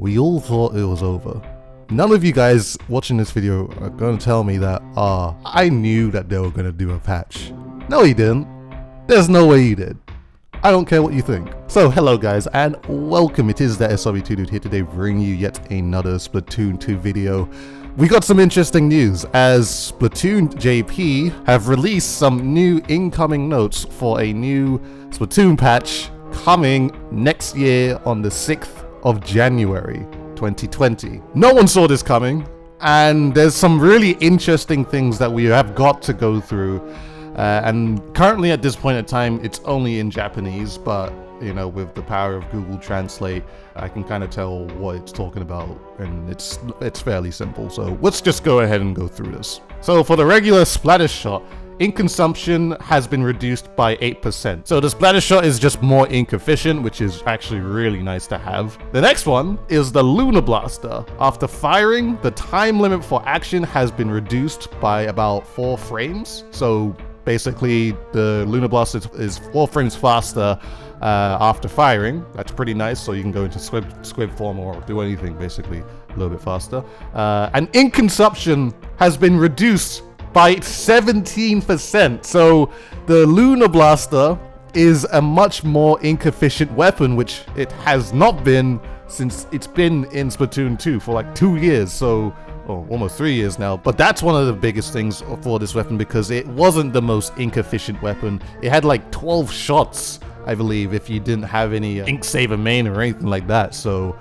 we all thought it was over. None of you guys watching this video are going to tell me that, I knew that they were going to do a patch. No, you didn't. There's no way you did. I don't care what you think. So hello guys and welcome. It is ThatSrb2DUDE here today bringing you yet another Splatoon 2 video. We got some interesting news as Splatoon JP have released some new incoming notes for a new Splatoon patch coming next year on the 6th of January 2020. No one saw this coming, and there's some really interesting things that we have got to go through. And currently at this point in time, it's only in Japanese, but you know, with the power of Google Translate, I can kind of tell what it's talking about, and it's fairly simple. So let's just go ahead and go through this. So for the regular splatter shot, ink consumption has been reduced by 8%. So the splatter shot is just more ink efficient, which is actually really nice to have. The next one is the Lunar Blaster. After firing, the time limit for action has been reduced by about 4 frames. So basically, the Lunar Blaster is 4 frames faster after firing. That's pretty nice, so you can go into squib form or do anything basically a little bit faster. And ink consumption has been reduced by 17%. So the Lunar Blaster is a much more ink efficient weapon, which it has not been since it's been in Splatoon 2 for like 2 years. So almost 3 years now, but that's one of the biggest things for this weapon because it wasn't the most ink efficient weapon. It had like 12 shots, I believe, if you didn't have any ink saver main or anything like that. So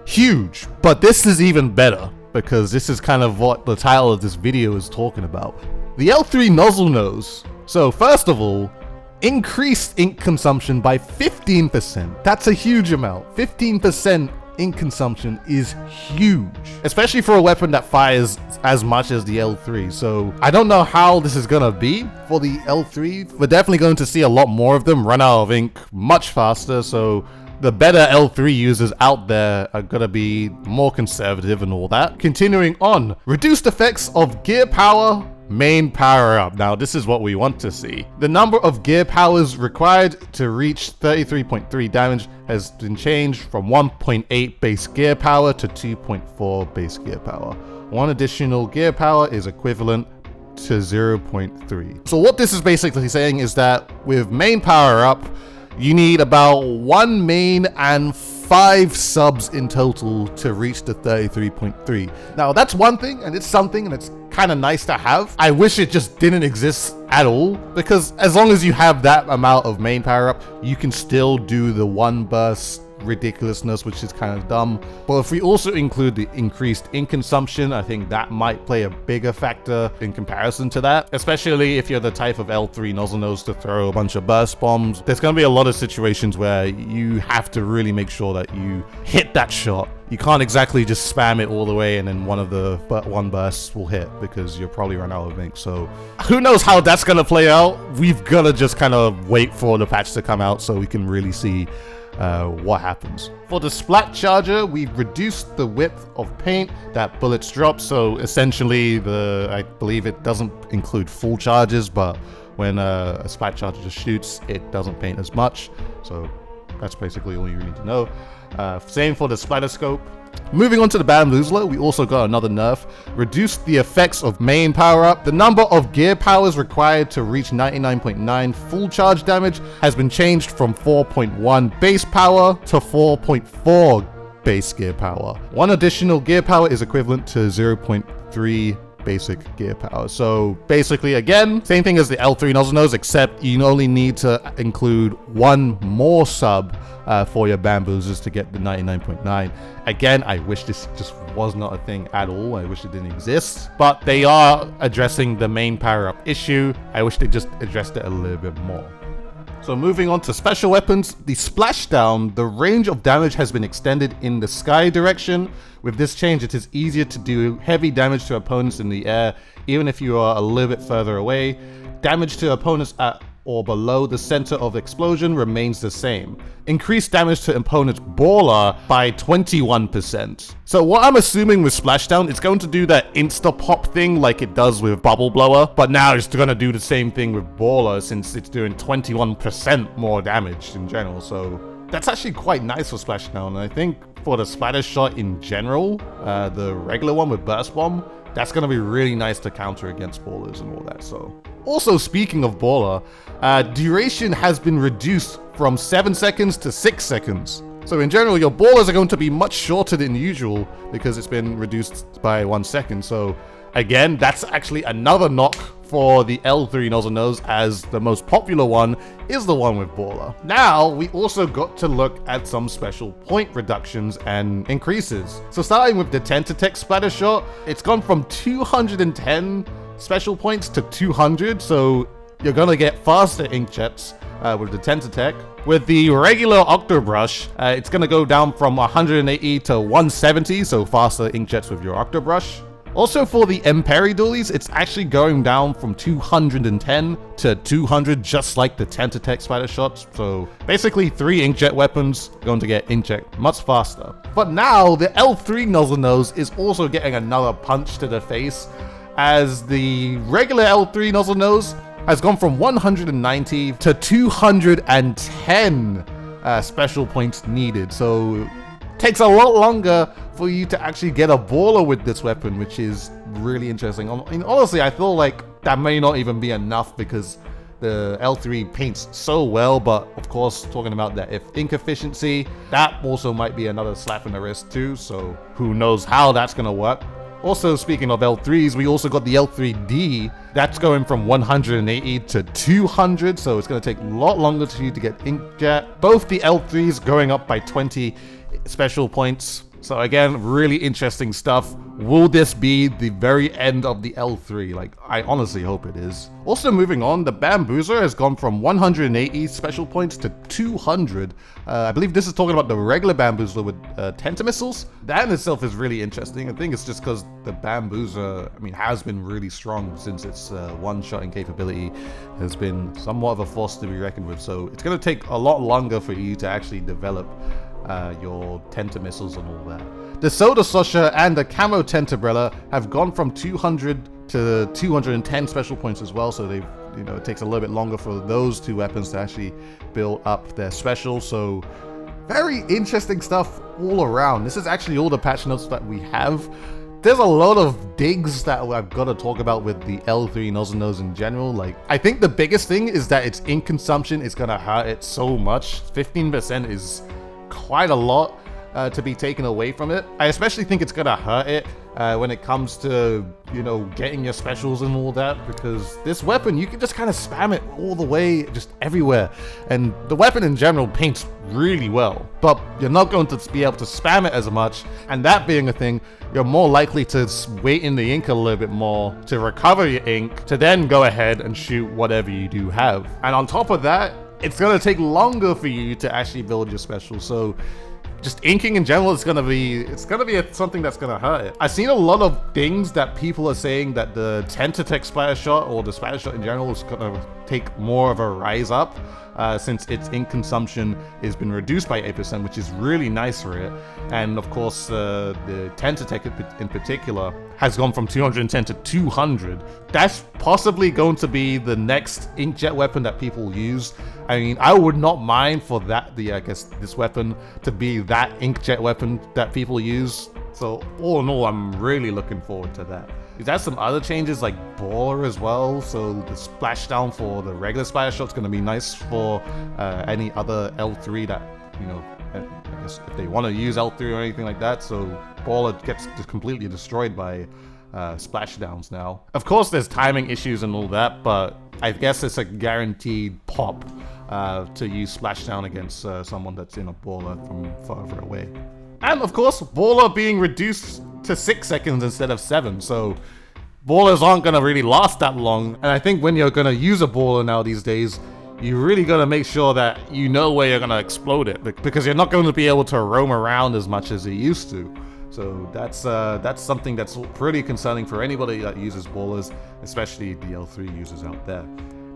huge. But this is even better because this is kind of what the title of this video is talking about. The L-3 NOZZLENOSE. So first of all, increased ink consumption by 15%. That's a huge amount. 15% ink consumption is huge, especially for a weapon that fires as much as the L3. So I don't know how this is gonna be for the L3. We're definitely going to see a lot more of them run out of ink much faster. So the better L3 users out there are gonna be more conservative and all that. Continuing on, reduced effects of gear power, main power up. Now this is what we want to see. The number of gear powers required to reach 33.3 damage has been changed from 1.8 base gear power to 2.4 base gear power. One additional gear power is equivalent to 0.3. So what this is basically saying is that with main power up, you need about 1 main and 5 subs in total to reach the 33.3. Now that's one thing, and it's something, and it's kind of nice to have. I wish it just didn't exist at all, because as long as you have that amount of main power up, you can still do the 1 burst ridiculousness, which is kind of dumb. But if we also include the increased ink consumption, I think that might play a bigger factor in comparison to that, especially if you're the type of L3 NOZZLENOSE to throw a bunch of burst bombs. There's going to be a lot of situations where you have to really make sure that you hit that shot. You can't exactly just spam it all the way and then one of the 1 bursts will hit, because you'll probably run out of ink. So who knows how that's going to play out. We've got to just kind of wait for the patch to come out so we can really see what happens. For the splat charger, we've reduced the width of paint that bullets drop. So essentially, I believe it doesn't include full charges, but when a splat charger just shoots, it doesn't paint as much. So that's basically all you need to know. Same for the splatter scope. Moving on to the Bamboozler, we also got another nerf. Reduced the effects of main power up. The number of gear powers required to reach 99.9 full charge damage has been changed from 4.1 base power to 4.4 base gear power. 1 additional gear power is equivalent to 0.3 basic gear power. So basically, again, same thing as the L3 NOZZLENOSE, except you only need to include 1 more sub for your bamboozlers to get the 99.9. Again, I wish this just was not a thing at all. I wish it didn't exist, but they are addressing the main power up issue. I wish they just addressed it a little bit more. So moving on to special weapons, the splashdown, the range of damage has been extended in the sky direction. With this change, it is easier to do heavy damage to opponents in the air, even if you are a little bit further away. Damage to opponents at or below the center of explosion remains the same. Increased damage to opponent's baller by 21%. So what I'm assuming with Splashdown, it's going to do that insta-pop thing like it does with Bubble Blower, but now it's going to do the same thing with Baller since it's doing 21% more damage in general. So that's actually quite nice for Splashdown, and I think for the splatter shot in general, the regular one with burst bomb, that's going to be really nice to counter against ballers and all that. So also speaking of baller, duration has been reduced from 7 seconds to 6 seconds. So in general, your ballers are going to be much shorter than usual because it's been reduced by 1 second. So again, that's actually another knock for the L3 NOZZLENOSE, as the most popular one is the one with baller. Now, we also got to look at some special point reductions and increases. So starting with the Tentatek splatter shot, it's gone from 210 special points to 200, so you're gonna get faster inkjets with the Tentatek. With the regular Octobrush, it's gonna go down from 180 to 170, so faster inkjets with your Octobrush. Also for the Emperidualies, it's actually going down from 210 to 200, just like the Tentatek splatter shots. So basically 3 inkjet weapons going to get inkjet much faster. But now the L3 NOZZLENOSE is also getting another punch to the face, as the regular L3 NOZZLENOSE has gone from 190 to 210 special points needed. So takes a lot longer for you to actually get a baller with this weapon, which is really interesting. I mean, honestly, I feel like that may not even be enough because the L3 paints so well, but of course, talking about that ink efficiency, that also might be another slap in the wrist too, so who knows how that's gonna work. Also, speaking of L3s, we also got the L3D. That's going from 180 to 200, so it's gonna take a lot longer for you to get inkjet. Both the L3s going up by 20 special points. So again, really interesting stuff. Will this be the very end of the L3? Like, I honestly hope it is. Also moving on, the Bamboozer has gone from 180 special points to 200. I believe this is talking about the regular Bamboozer with Tentamissiles. That in itself is really interesting. I think it's just because the Bamboozer, I mean, has been really strong since its one-shotting capability has been somewhat of a force to be reckoned with. So it's going to take a lot longer for you to actually develop your Tentamissiles and all that. The Soda Sosha and the Camo Tentabrella have gone from 200 to 210 special points as well, so they've, you know, it takes a little bit longer for those two weapons to actually build up their special. So very interesting stuff all around. This is actually all the patch notes that we have. There's a lot of digs that I've got to talk about with the L3 NOZZLENOSE in general. Like, I think the biggest thing is that its ink consumption is gonna hurt it so much. 15% is quite a lot to be taken away from it. I especially think it's gonna hurt it when it comes to, you know, getting your specials and all that, because this weapon, you can just kind of spam it all the way, just everywhere. And the weapon in general paints really well, but you're not going to be able to spam it as much. And that being a thing, you're more likely to wait in the ink a little bit more to recover your ink, to then go ahead and shoot whatever you do have. And on top of that, it's gonna take longer for you to actually build your special. So just inking in general is gonna be something that's gonna hurt it. I've seen a lot of things that people are saying that the Tentatek splatter shot, or the splatter shot in general, is gonna take more of a rise up since its ink consumption has been reduced by 8%, which is really nice for it. And of course, the Tentatek in particular has gone from 210 to 200. That's possibly going to be the next inkjet weapon that people use. I mean, I would not mind for that, I guess this weapon to be that inkjet weapon that people use. So all in all, I'm really looking forward to that. There's some other changes like baller as well. So the splashdown for the regular splatter shot is going to be nice for any other L3 that, you know, I guess if they want to use L3 or anything like that. So baller gets completely destroyed by splashdowns now. Of course, there's timing issues and all that, but I guess it's a guaranteed pop to use splashdown against someone that's in a baller from farther away. And of course, baller being reduced to 6 seconds instead of 7, so ballers aren't gonna really last that long. And I think when you're gonna use a baller now these days, you really gotta make sure that you know where you're gonna explode it, because you're not going to be able to roam around as much as you used to. So that's something that's pretty concerning for anybody that uses ballers, especially the L3 users out there.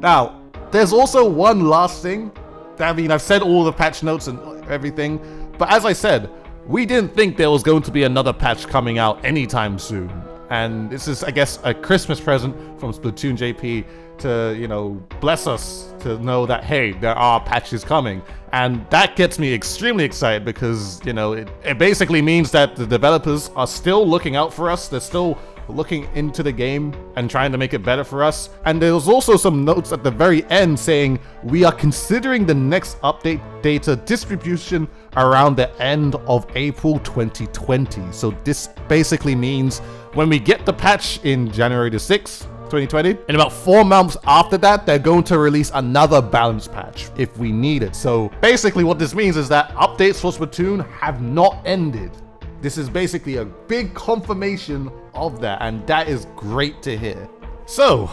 Now, there's also one last thing. I mean, I've said all the patch notes and everything, but as I said, we didn't think there was going to be another patch coming out anytime soon. and this is, I guess, a Christmas present from Splatoon JP to, you know, bless us to know that, hey, there are patches coming. And that gets me extremely excited because, you know, it basically means that the developers are still looking out for us. They're still looking into the game and trying to make it better for us. And there was also some notes at the very end saying, we are considering the next update data distribution around the end of April 2020. So this basically means when we get the patch in January the 6th, 2020, in about 4 months after that, they're going to release another balance patch if we need it. So basically what this means is that updates for Splatoon have not ended. This is basically a big confirmation of that, and that is great to hear. So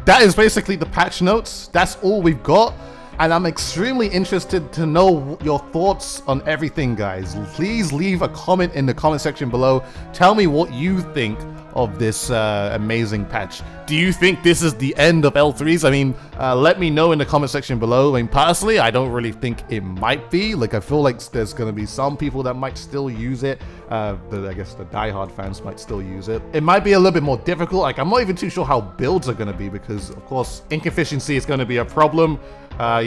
that is basically the patch notes. That's all we've got. And I'm extremely interested to know your thoughts on everything, guys. Please leave a comment in the comment section below. Tell me what you think of this amazing patch. Do you think this is the end of L3s? I mean, let me know in the comment section below. I mean, personally, I don't really think it might be. Like, I feel like there's gonna be some people that might still use it. I guess the diehard fans might still use it. It might be a little bit more difficult. Like, I'm not even too sure how builds are gonna be because, of course, ink efficiency is gonna be a problem.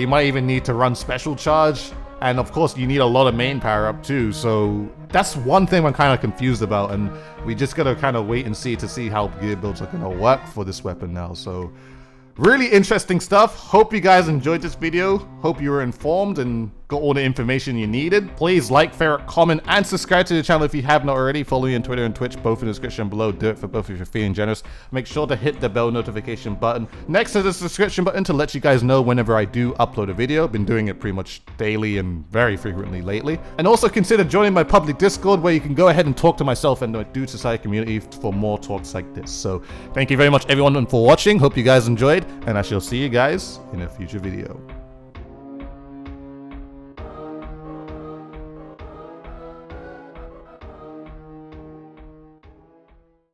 You might even need to run special charge. And of course, you need a lot of main power up too. So that's one thing I'm kind of confused about. And we just gotta kind of wait and see to see how gear builds are gonna work for this weapon now. So really interesting stuff. Hope you guys enjoyed this video. Hope you were informed and got all the information you needed. Please like, favorite, comment, and subscribe to the channel if you have not already. Follow me on Twitter and Twitch, both in the description below. Do it for both if you're feeling generous. Make sure to hit the bell notification button next to the subscription button to let you guys know whenever I do upload a video. Been doing it pretty much daily and very frequently lately. And also consider joining my public Discord where you can go ahead and talk to myself and the Dude Society community for more talks like this. So thank you very much everyone for watching. Hope you guys enjoyed, and I shall see you guys in a future video.